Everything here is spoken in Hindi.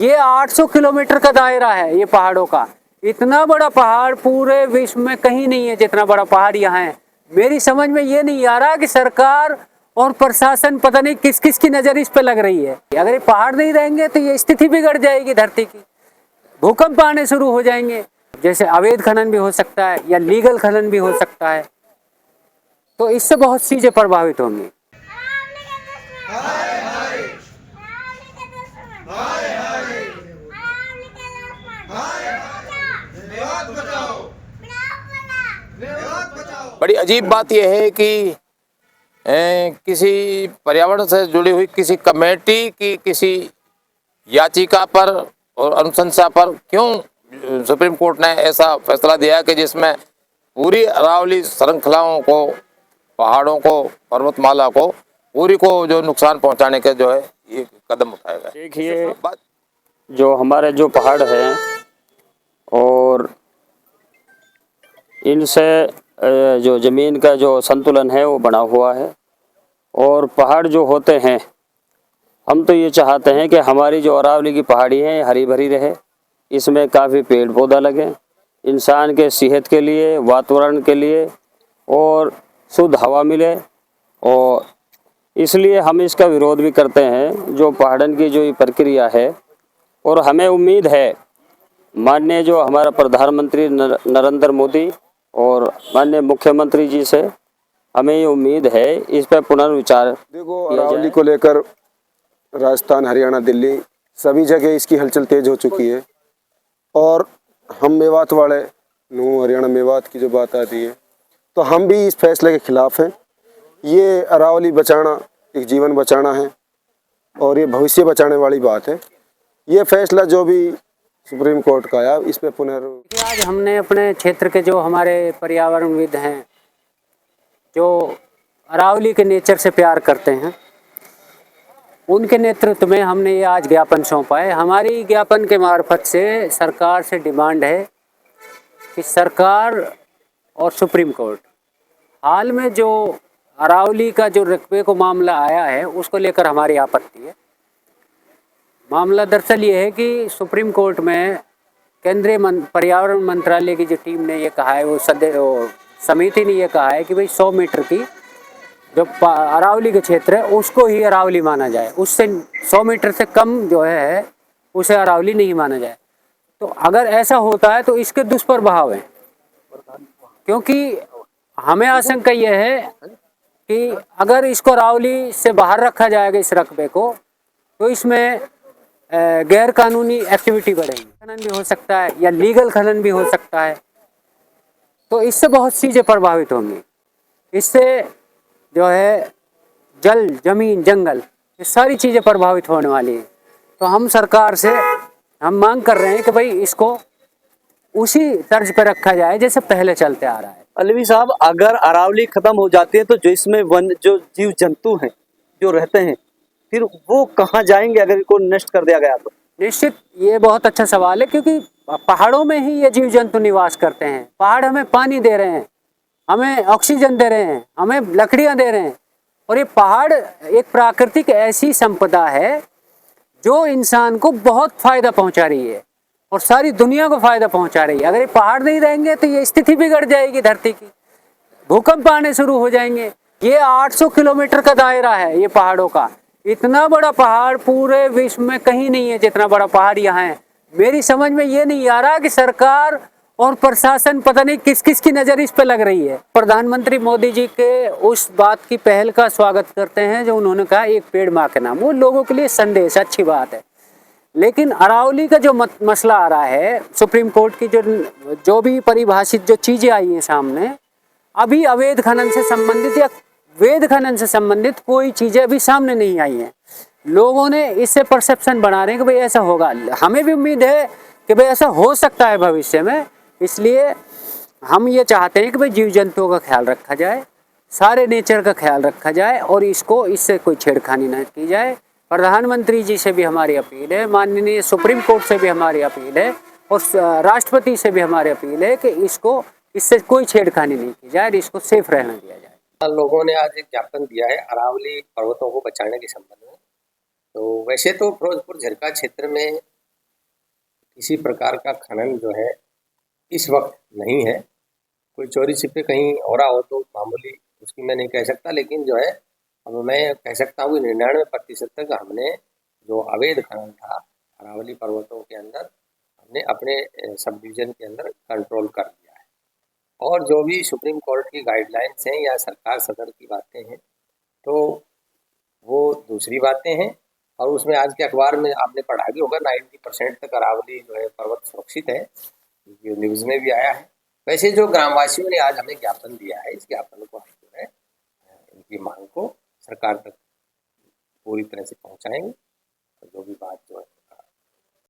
ये 800 किलोमीटर का दायरा है ये पहाड़ों का। इतना बड़ा पहाड़ पूरे विश्व में कहीं नहीं है जितना बड़ा पहाड़ यहाँ है। मेरी समझ में ये नहीं आ रहा कि सरकार और प्रशासन पता नहीं किस किस की नजर इस पे लग रही है। अगर ये पहाड़ नहीं रहेंगे तो ये स्थिति बिगड़ जाएगी धरती की, भूकंप आने शुरू हो जाएंगे। जैसे अवैध खनन भी हो सकता है या लीगल खनन भी हो सकता है, तो इससे बहुत चीजें प्रभावित होंगी। बड़ी अजीब बात यह है कि किसी पर्यावरण से जुड़ी हुई किसी कमेटी की किसी याचिका पर और अनुशंसा पर क्यों सुप्रीम कोर्ट ने ऐसा फैसला दिया कि जिसमें पूरी अरावली श्रृंखलाओं को, पहाड़ों को, पर्वतमाला को पूरी को जो नुकसान पहुंचाने के जो है ये कदम उठाएगा। देखिए, जो हमारे जो पहाड़ हैं और इनसे जो ज़मीन का जो संतुलन है वो बना हुआ है। और पहाड़ जो होते हैं, हम तो ये चाहते हैं कि हमारी जो अरावली की पहाड़ी है हरी भरी रहे, इसमें काफ़ी पेड़ पौधा लगे, इंसान के सेहत के लिए, वातावरण के लिए और शुद्ध हवा मिले। और इसलिए हम इसका विरोध भी करते हैं जो पहाड़न की जो ये प्रक्रिया है। और हमें उम्मीद है माननीय जो हमारा प्रधानमंत्री नरेंद्र मोदी और माननीय मुख्यमंत्री जी से हमें ये उम्मीद है इस पर पुनर्विचार। देखो, अरावली को लेकर राजस्थान, हरियाणा, दिल्ली सभी जगह इसकी हलचल तेज हो चुकी है। और हम मेवात वाले, नूह हरियाणा मेवात की जो बात आती है, तो हम भी इस फैसले के खिलाफ हैं। ये अरावली बचाना एक जीवन बचाना है और ये भविष्य बचाने वाली बात है। ये फैसला जो भी सुप्रीम कोर्ट का आया, इस पे आज हमने अपने क्षेत्र के जो हमारे पर्यावरणविद हैं, जो अरावली के नेचर से प्यार करते हैं, उनके नेतृत्व में हमने ये आज ज्ञापन सौंपा है। हमारी ज्ञापन के मार्फत से सरकार से डिमांड है कि सरकार और सुप्रीम कोर्ट हाल में जो अरावली का जो रकबे को मामला आया है उसको लेकर हमारी आपत्ति है। मामला दरअसल ये है कि सुप्रीम कोर्ट में केंद्रीय पर्यावरण मंत्रालय की जो टीम ने ये कहा है, वो समिति ने ये कहा है कि भाई 100 मीटर की जो अरावली के क्षेत्र है उसको ही अरावली माना जाए, उससे 100 मीटर से कम जो है उसे अरावली नहीं माना जाए। तो अगर ऐसा होता है तो इसके दुष्प्रभाव हैं, क्योंकि हमें आशंका यह है कि अगर इसको अरावली से बाहर रखा जाएगा इस रकबे को, तो इसमें गैर कानूनी एक्टिविटी बढ़ेगी, खनन भी हो सकता है या लीगल खनन भी हो सकता है। तो इससे बहुत चीज़ें प्रभावित होंगी। इससे जो है जल, जमीन, जंगल, ये सारी चीज़ें प्रभावित होने वाली हैं। तो हम सरकार से हम मांग कर रहे हैं कि भाई इसको उसी तर्ज पर रखा जाए जैसे पहले चलते आ रहा है। अलवी साहब, अगर अरावली खत्म हो जाती है तो जो इसमें वन जो जीव जंतु हैं जो रहते हैं, फिर वो कहाँ जाएंगे अगर इनको नष्ट कर दिया गया तो? निश्चित, ये बहुत अच्छा सवाल है, क्योंकि पहाड़ों में ही ये जीव जंतु निवास करते हैं। पहाड़ हमें पानी दे रहे हैं, हमें ऑक्सीजन दे रहे हैं, हमें लकड़ियां दे रहे हैं। और ये पहाड़ एक प्राकृतिक ऐसी संपदा है जो इंसान को बहुत फायदा पहुंचा रही है और सारी दुनिया को फायदा पहुंचा रही है। अगर ये पहाड़ नहीं रहेंगे तो ये स्थिति बिगड़ जाएगी धरती की, भूकंप आने शुरू हो जाएंगे। ये 800 किलोमीटर का दायरा है ये पहाड़ों का। इतना बड़ा पहाड़ पूरे विश्व में कहीं नहीं है जितना बड़ा पहाड़ यहाँ है। मेरी समझ में ये नहीं आ रहा कि सरकार और प्रशासन पता नहीं किस किस की नज़र इस पे लग रही है। प्रधानमंत्री मोदी जी के उस बात की पहल का स्वागत करते हैं जो उन्होंने कहा एक पेड़ माँ के नाम। वो लोगों के लिए संदेश अच्छी बात है, लेकिन अरावली का जो मसला आ रहा है, सुप्रीम कोर्ट की जो भी परिभाषित जो चीज़ें आई हैं सामने, अभी अवैध खनन से संबंधित या वैध खनन से संबंधित कोई चीज़ें अभी सामने नहीं आई हैं। लोगों ने इससे परसेप्शन बना रहे हैं कि भाई ऐसा होगा। हमें भी उम्मीद है कि भाई ऐसा हो सकता है भविष्य में। इसलिए हम ये चाहते हैं कि भाई जीव जंतुओं का ख्याल रखा जाए, सारे नेचर का ख्याल रखा जाए और इससे कोई छेड़खानी न की जाए। प्रधानमंत्री जी से भी हमारी अपील है, माननीय सुप्रीम कोर्ट से भी हमारी अपील है और राष्ट्रपति से भी हमारी अपील है कि इससे कोई छेड़खानी नहीं की जाए, इसको सेफ रहने दिया जाए। लोगों ने आज एक ज्ञापन दिया है अरावली पर्वतों को बचाने के संबंध में। तो वैसे तो फिरोजपुर झरका क्षेत्र में किसी प्रकार का खनन जो है इस वक्त नहीं है। कोई चोरी छिपे कहीं हो रहा हो तो मामूली उसकी मैं नहीं कह सकता, लेकिन जो है अब मैं कह सकता हूँ 99% तक हमने जो अवैध खनन था अरावली पर्वतों के अंदर हमने अपने सब डिवीजन के अंदर कंट्रोल कर लिया है। और जो भी सुप्रीम कोर्ट की गाइडलाइंस हैं या सरकार सदर की बातें हैं तो वो दूसरी बातें हैं। और उसमें आज के अखबार में आपने पढ़ा भी होगा 90% तक अरावली जो है पर्वत सुरक्षित है, ये न्यूज़ में भी आया है। वैसे जो ग्रामवासियों ने आज हमें ज्ञापन दिया है, इस ज्ञापन को हम जो है इनकी मांग को सरकार तक पूरी तरह से पहुंचाएंगे और जो भी बात जो है